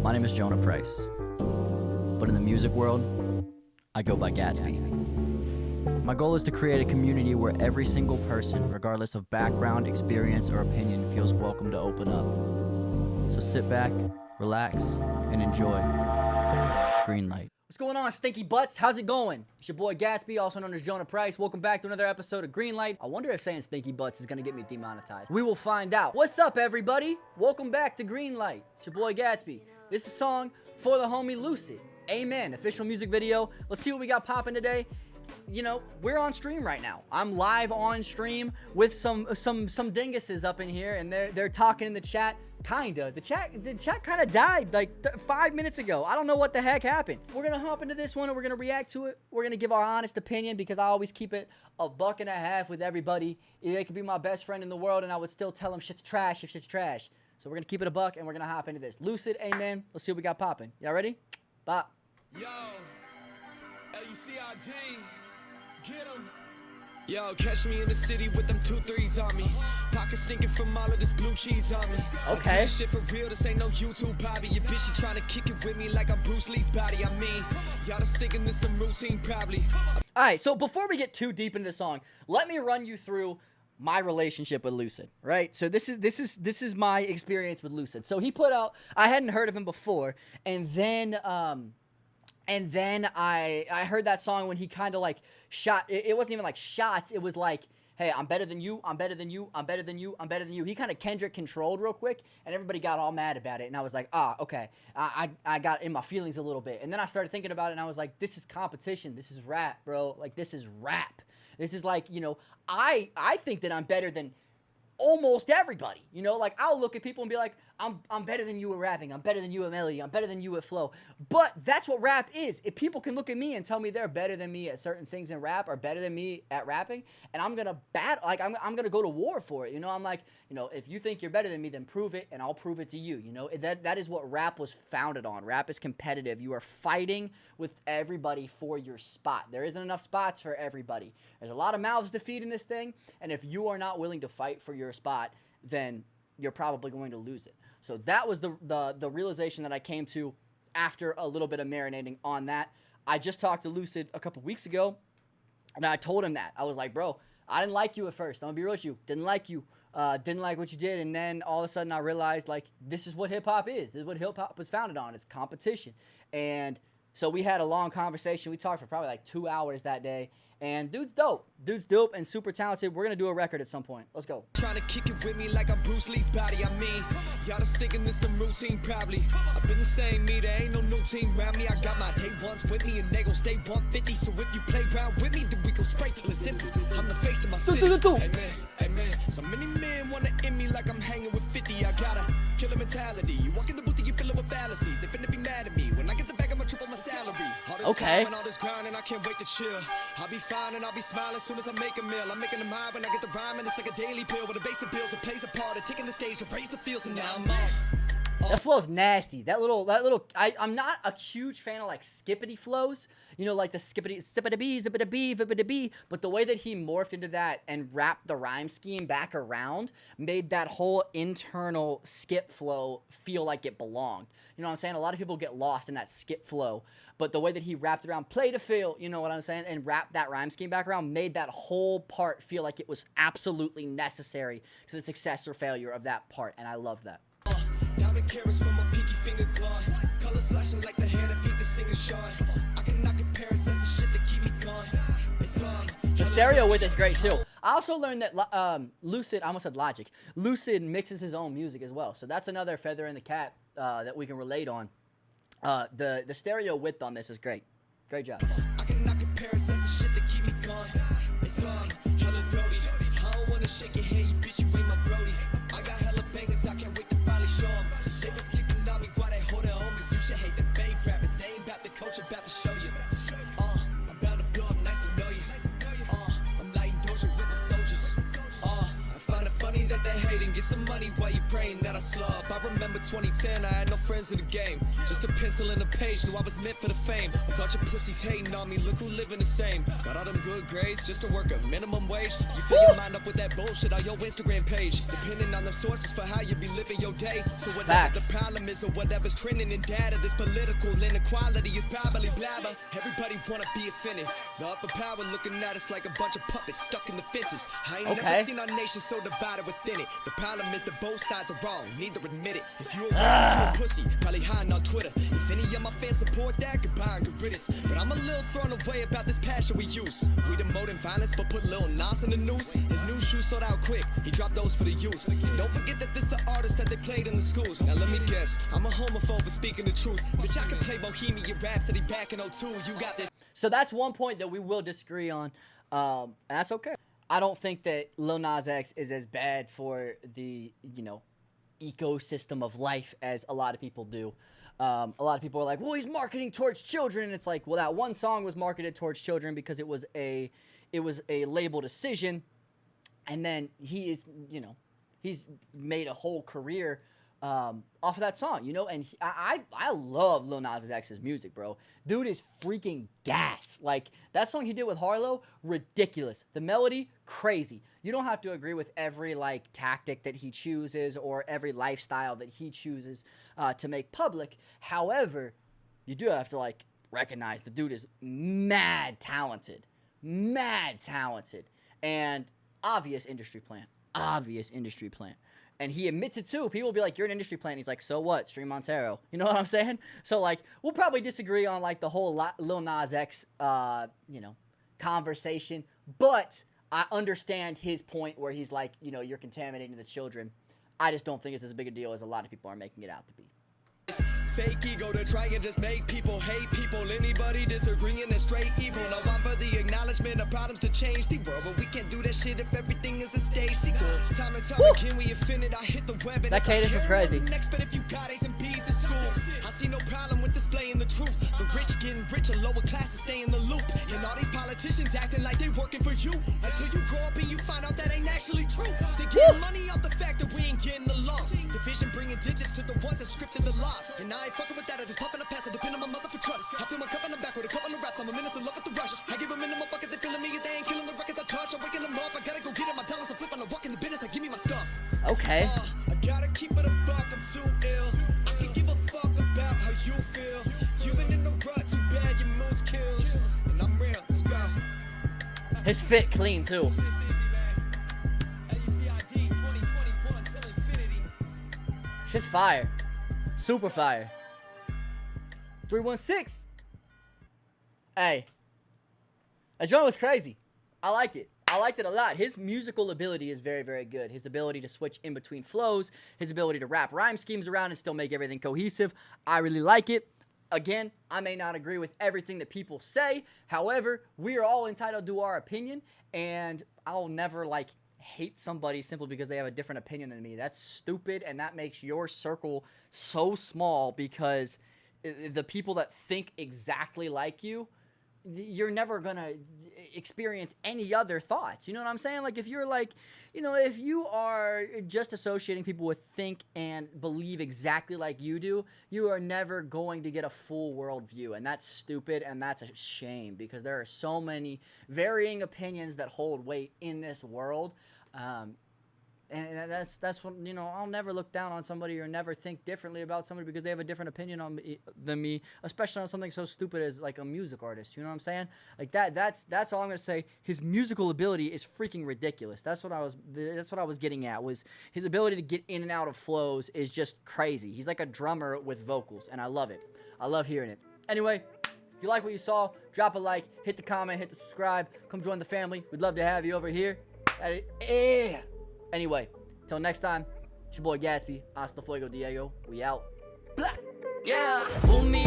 My name is Jonah Price, but in the music world, I go by Gatsby. My goal is to create a community where every single person, regardless of background, experience, or opinion, feels welcome to open up. So sit back, relax, and enjoy. Green light. What's going on, stinky butts? How's it going? It's your boy Gatsby, also known as Jonah Price. Welcome back to another episode of Greenlight. I wonder if saying stinky butts is gonna get me demonetized. We will find out. What's up, everybody? Welcome back to Greenlight. It's your boy Gatsby. This is a song for the homie Lucid. Amen. Official music video. Let's see what we got popping today. You know, we're on stream right now. I'm live on stream with some dinguses up in here, and they're talking in the chat. Kinda. The chat kind of died like 5 minutes ago. I don't know what the heck happened. We're gonna hop into this one and we're gonna react to it. We're gonna give our honest opinion because I always keep it $1.50 with everybody. They could be my best friend in the world, and I would still tell them shit's trash if shit's trash. So we're gonna keep it $1 and we're gonna hop into this. Lucid, amen. Let's see what we got popping. Y'all ready? Bop. Yo, LUCID. Get 'em. Yo, catch me in the city with them 2-3s on me. Pockets stinking from all of this blue cheese on me. Okay. I do this shit for real, this ain't no YouTube hobby. Your bitch, she trying to kick it with me like I'm Bruce Lee's body. I mean, y'all just thinking this some routine probably. Alright, so before we get too deep into the song, let me run you through my relationship with Lucid, right? So this is my experience with Lucid. So he put out, I hadn't heard of him before, and then I heard that song when he kind of like shot, it wasn't even like shots, it was like, hey, I'm better than you, I'm better than you, I'm better than you, I'm better than you. He kind of Kendrick controlled real quick, and everybody got all mad about it, and I was like, okay, I got in my feelings a little bit, and then I started thinking about it, and I was like, this is competition, this is rap, bro, like, this is rap. This is like, you know, I think that I'm better than almost everybody, you know, like I'll look at people and be like, I'm better than you at rapping, I'm better than you at melody, I'm better than you at flow, but that's what rap is. If people can look at me and tell me they're better than me at certain things in rap or better than me at rapping, and I'm gonna battle, like I'm gonna go to war for it, you know, I'm like, you know, if you think you're better than me, then prove it, and I'll prove it to you, you know, that is what rap was founded on. Rap is competitive. You are fighting with everybody for your spot. There isn't enough spots for everybody. There's a lot of mouths to feed in this thing, and if you are not willing to fight for your spot, then you're probably going to lose it. So that was the realization that I came to after a little bit of marinating on that. I just talked to Lucid a couple weeks ago, and I told him that. I was like, bro, I didn't like you at first. I'm gonna be real with you. Didn't like you. Didn't like what you did. And then all of a sudden I realized, like, this is what hip-hop is. This is what hip-hop was founded on. It's competition. And so we had a long conversation. We talked for probably like 2 hours that day. And dude's dope. Dude's dope and super talented. We're going to do a record at some point. Let's go. Trying to kick it with me like I'm Bruce Lee's body. I mean, y'all just thinking this some routine probably. I've been the same me, there ain't no new team around me. I got my day ones with me and they gon' stay 150. So if you play around with me, then we go straight till it's empty. I'm the face of my city. Amen, amen. So many men wanna end me like I'm hanging with 50. I got a killer mentality. You walk in the booth and you fill it with fallacies. They finna be mad at me when I get the bag, I'ma triple my salary. All this Okay. time and all this grind and I can't wait to chill. I'll be fine and I'll be smiling as soon as I make a meal. I'm making them high when I get the rhyme, and it's like a daily pill with a basic bills. It plays a part of taking the stage to raise the fields, and now I'm off. That flow's nasty. That little, I'm not a huge fan of like skippity flows, you know, like the skippity-bee, zippity-bee, but the way that he morphed into that and wrapped the rhyme scheme back around made that whole internal skip flow feel like it belonged. You know what I'm saying? A lot of people get lost in that skip flow, but the way that he wrapped around play to feel, you know what I'm saying, and wrapped that rhyme scheme back around made that whole part feel like it was absolutely necessary to the success or failure of that part, and I love that. Diamond carrots from my pinky finger gone. Colors flashing like the hair that beat the singer Sean. I cannot compare it, that's the shit that keep me going. It's The stereo with is great too. I also learned that Lucid, I almost said Logic, Lucid mixes his own music as well. So that's another feather in the cap that we can relate on. The stereo width on this is great. Great job. I cannot compare it, that's the shit that keep me going. It's hella Brody. I don't wanna shake your hand, you bitch, you ain't my Brody. I got hella bangers, I can't wait to finally show 'em. They been sleeping on me while they hold their homies. You should hate the fake rappers, they ain't about the culture, about to show you. I'm about to blow up, nice to know you. I'm lighting doors with my soldiers. I find it funny that they hate and get some money while you praying that I slub. I remember 2010, I had no friends in the game. Just a pencil and a page, knew I was meant for the fame. A bunch of pussies hating on me, look who living the same. Got all them good grades just to work a minimum wage. You fill your mind up with that bullshit on your Instagram page. Depending on them sources for how you be living your day. So whatever Facts. the problem is or whatever's trending in data, this political inequality is probably blabber. Everybody wanna be offended. The upper power looking at us like a bunch of puppets stuck in the fences. I ain't Okay. never seen our nation so divided within it. The problem is that both sides are wrong, neither admit it. If you a racist, you a pussy, probably hiding on Twitter. If any of my fans support that, goodbye and good riddance. But I'm a little thrown away about this passion we use. We demoting violence, but put Lil Nas in the news. His new shoes sold out quick, he dropped those for the youth. Don't forget that this the artist that they played in the schools. Now let me guess, I'm a homophobe for speaking the truth. Bitch, I can play Bohemian Rhapsody back in 02. You got this. So that's one point that we will disagree on, and that's okay. I don't think that Lil Nas X is as bad for the, ecosystem of life as a lot of people do. A lot of people are like, well, he's marketing towards children, and it's like, well, that one song was marketed towards children because it was a label decision, and then he's made a whole career off of that song, and I love Lil Nas X's music, bro. Dude is freaking gas. Like, that song he did with Harlow, ridiculous. The melody, crazy. You don't have to agree with every, tactic that he chooses or every lifestyle that he chooses to make public. However, you do have to, recognize the dude is mad talented. And obvious industry plant. And he admits it too. People will be like, you're an industry plant. He's like, so what? Stream Montero. You know what I'm saying? So, we'll probably disagree on, the whole Lil Nas X, conversation. But I understand his point where he's like, you're contaminating the children. I just don't think it's as big a deal as a lot of people are making it out to be. Fake ego to try and just make people hate people. Anybody disagreeing is straight evil. Now I'm for the acknowledgement of problems to change the world, but we can't do that shit if everything is a stage sequel. Time and time again we offended, I hit the web and That cadence was crazy. Next, but if you got A's and B's in school, I see no problem with displaying the truth. The rich getting richer, lower classes stay in the loop, and all these politicians acting like they working for you. Until you grow up and you find out that ain't actually true. They getting money off the fact that we ain't getting along. Division bringing digits to the ones that scripted the loss. And I ain't fucking with that, I just puffin' a pass, I depend on my mother for trust. I feel my cup and I'm back with a couple of raps, I'm a menace in love with the rush. I give them in the motherfuckers, they feeling me, they ain't killing the records I touch. I'm waking them up, I gotta go get it, my talents are flipping, I'm walking the business, like give me my stuff. Okay. I gotta keep it a buck, I'm too ill. I can give a fuck about how you feel. You've been in the rut, too bad, your mood's killed. And I'm real, let's go. His fit clean, too. Shit's easy, man. ACID 2021 till infinity. Shit's fire. Super fire. 316. Hey. That Jonah was crazy. I liked it. I liked it a lot. His musical ability is very, very good. His ability to switch in between flows, his ability to wrap rhyme schemes around and still make everything cohesive. I really like it. Again, I may not agree with everything that people say. However, we are all entitled to our opinion, and I'll never, hate somebody simply because they have a different opinion than me. That's stupid, and that makes your circle so small because the people that think exactly like you, you're never gonna experience any other thoughts. You know what I'm saying? If you're if you are just associating people with think and believe exactly like you do, you are never going to get a full worldview, and that's stupid, and that's a shame because there are so many varying opinions that hold weight in this world. And that's what, I'll never look down on somebody or never think differently about somebody because they have a different opinion than me, especially on something so stupid as a music artist. You know what I'm saying? That's all I'm gonna say. His musical ability is freaking ridiculous. That's what I was getting at, was his ability to get in and out of flows is just crazy. He's like a drummer with vocals, and I love it. I love hearing it. Anyway, if you like what you saw, drop a like, hit the comment, hit the subscribe, come join the family. We'd love to have you over here. Anyway, until next time, it's your boy Gatsby. Hasta fuego, Diego. We out. Blah. Yeah, fool me